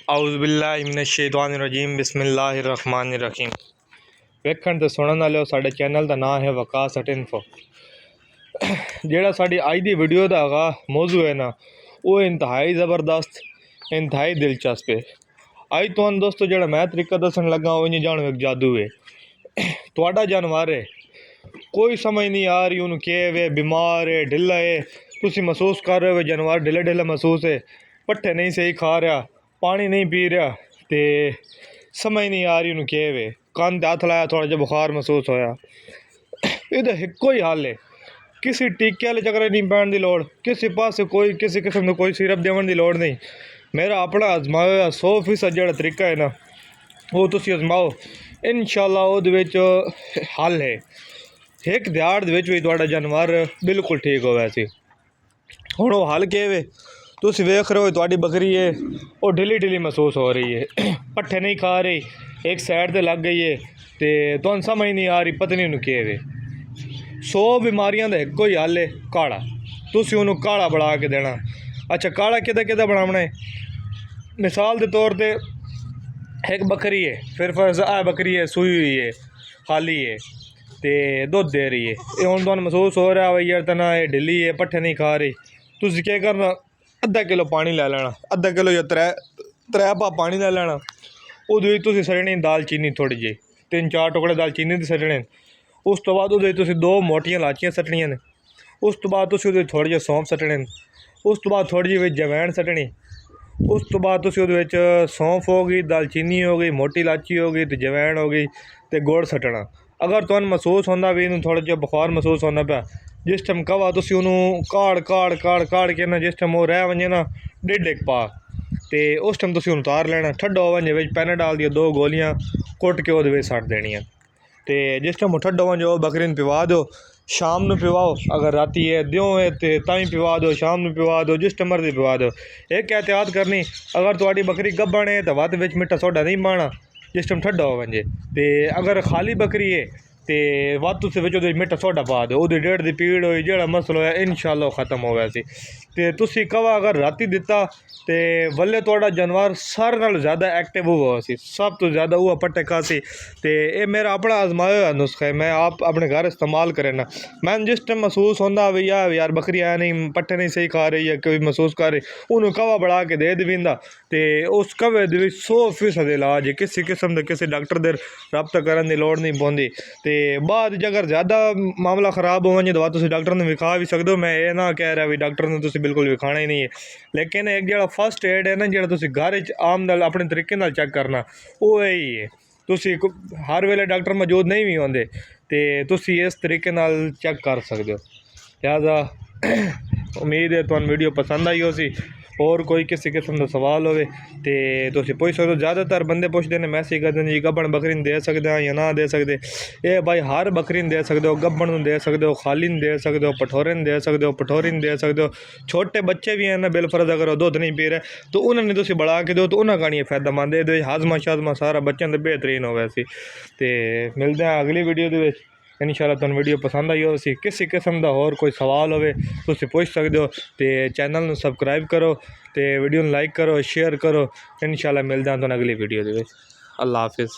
आउज़ुबिल्लाहिमिनश्शैतानिर्रजीम बिस्मिल्लाहिर्रहमानिर्रहीम। वेखण ते सुनन वाले साडे चैनल का नाम है वकास इन्फो। जेड़ा साडी अज दी वीडियो दा मौजू है ना, वो इंतहाई ज़बरदस्त, इंतहाई दिलचस्प है। अज तुहानू दोस्तों जेड़ा मैं तरीका दसन लगा वो इं जानो एक जादू है। तुहाडा जानवर है, कोई समझ नहीं आ रही उन्होंने के वे बीमार है, ढिला है, तुसी महसूस कर रहे हो जानवर ढिला ढिला महसूस है, पट्ठे नहीं सही खा रहा, पानी नहीं पी रहा, तो समझ नहीं आ रही उन्होंने के वे कान ते हथ लाया थोड़ा जहा बुखार महसूस होया। ये इको ही हल है, किसी टीके वाले चक्कर नहीं पैन की लड़, किसी पास कोई किसी किस्म का कोई सिरप देवन की लड़ नहीं। मेरा अपना आजमाया 100% जो तरीका है ना, वो तुसी आजमाओ, इंशाअल्लाह वो हल है। एक दिहाड़ भी थोड़ा जानवर बिल्कुल ठीक हो वैसे। हुण वो हल के वे तुसी वेख रहे हो, थोड़ी बकरी है वो ढिली ढिली महसूस हो रही है, पट्ठे नहीं खा रही, एक साइड ते लग गई है, तो तुहानू समझ नहीं आ रही पता नहीं उन्होंने के वे। 100 बीमारियां दा इको ही हल है, काढ़ा। तुसी उन्होंने काढ़ा बना के देना। अच्छा, काढ़ा किदा बनाना है? मिसाल के तौर पर एक बकरी है, फिर फर्ज बकरी है सूई हुई है, खाली है, तो दुध दे रही है। ये हुण तुहानू महसूस हो रहा है भाई यार तना ये ढिली है, पट्ठे नहीं खा रही। तुसी क्या करना, अद्धा किलो पानी लै लेना, अद्धा किलो या त्रै पा पानी लै लेना। उहदे तुसी सड़नी दालचीनी थोड़ी जी, 3-4 टुकड़े दालचीनी दे सड़ने। उस तो बाद उहदे तुसी 2 मोटियां लाचियां सट्टनियां ने। उस तो बाद तुसी उहदे थोड़े जे सौंफ सट्टने। उस तो बाद थोड़ी जी जवैन सट्टनी। उस तो बाद तुसी उहदे सौंफ हो गई, दालचीनी हो गई, मोटी इलाची हो गई, तो जवैन हो गई, तो गुड़ सट्टना। अगर तुहानू महसूस होंदा भी इन्हूं थोड़ा जिहा बुखार महसूस होंदा पिया, जिस टाइम कवा तुसी उन्होंने काड़ के ना, जिस टाइम वो रह वजे ना 1.5 पा, तो उस टाइम तुसी उतार लेना। ठंडा हो वजे विच पैनाडाल दी 2 गोलियां कुट के वो सट देनियां। तो जिस टाइम वो ठंडा हो वजे बकरी ने पिवा दो, शाम में पिवाओ। अगर राती है द्यों है तो ताई पिवा दो, शाम में पिवा दो, जिस टाइम मर्जी पिवा दो। एक एहतियात करनी, अगर तुम्हारी बकरी गब्बन है तो वध विच मिट्ठा सोडा नहीं पाना जिस टाइम ठंडा हो वजे। तो अगर खाली बकरी है तो वध तुम मिट्ठा सोडा पा दो, वो डेढ़ की पीड़ हुई जो मसल होया इंशाअल्लाह खत्म हो वैसी। तो तुसी कवा अगर राती दिता तो वल्ले थोड़ा जानवर सारे नालों ज़्यादा एक्टिव हुआ सी, सब तो ज़्यादा हुआ पट्टे खासी। तो ये मेरा अपना आजमाया हुआ नुस्खा है, मैं आप अपने घर इस्तेमाल करें ना। मैं जिस टाइम महसूस होंदा भैया यार बकरी आया नहीं, पट्टे नहीं सही खा रही है, कोई महसूस कर रही, उन्होंने कवा बढ़ा के दे दींदा। तो उस कवे 100% इलाज है, किसी किस्म के किसी डॉक्टर दे रब्ता करने की लोड़ नहीं पौंदी। तो बाद अगर ज़्यादा मामला खराब हो तो तुम डॉक्टर ने विखा भी सकते हो। मैं ये ना कह रहा भी डॉक्टर ने तुम बिल्कुल विखाना ही नहीं है, लेकिन एक जो फर्स्ट एड है ना, जो तुम घर आम नाल अपने तरीके नाल चेक करना, वो यही है। तुसी हर वेले डॉक्टर मौजूद नहीं भी होंगे, तो तुसी इस तरीके नाल चेक कर सकते हो। लिहाजा उम्मीद है तुहानू वीडियो पसंद आई हो सी। और कोई किसी किस्म का सवाल होवे तो तुसी पूछ सकते हो। ज़्यादातर बंदे पूछते हैं मैसेज करते हैं जी गब्बन बकरी दे सकते हैं या ना दे सकते। ये भाई हर बकरी दे सकते हो, गब्बन दे सकते हो, खाली दे सकते हो, पठोरे दे सकते हो, पठोरी दे सकते हो। छोटे बच्चे भी हैं ना बिलफर्ज अगर वो दुध नहीं पी रहे तो उन्होंने तुम बढ़ा के दो, तो उन्होंने का नहीं फायदेमंद है। हाजमा शाजमा सारा बच्चों का बेहतरीन हो वैसी। तो मिलते हैं अगली वीडियो के। इंशाअल्लाह तुहानू वीडियो पसंद आई हो सी। किसी किस्म का होर कोई सवाल होवे तुसी पूछ सकते हो। तो चैनल नू सबसक्राइब करो, तो वीडियो लाइक करो, शेयर करो। इंशाअल्लाह मिलते हैं तुहानू अगली वीडियो के। अल्लाह हाफिज़।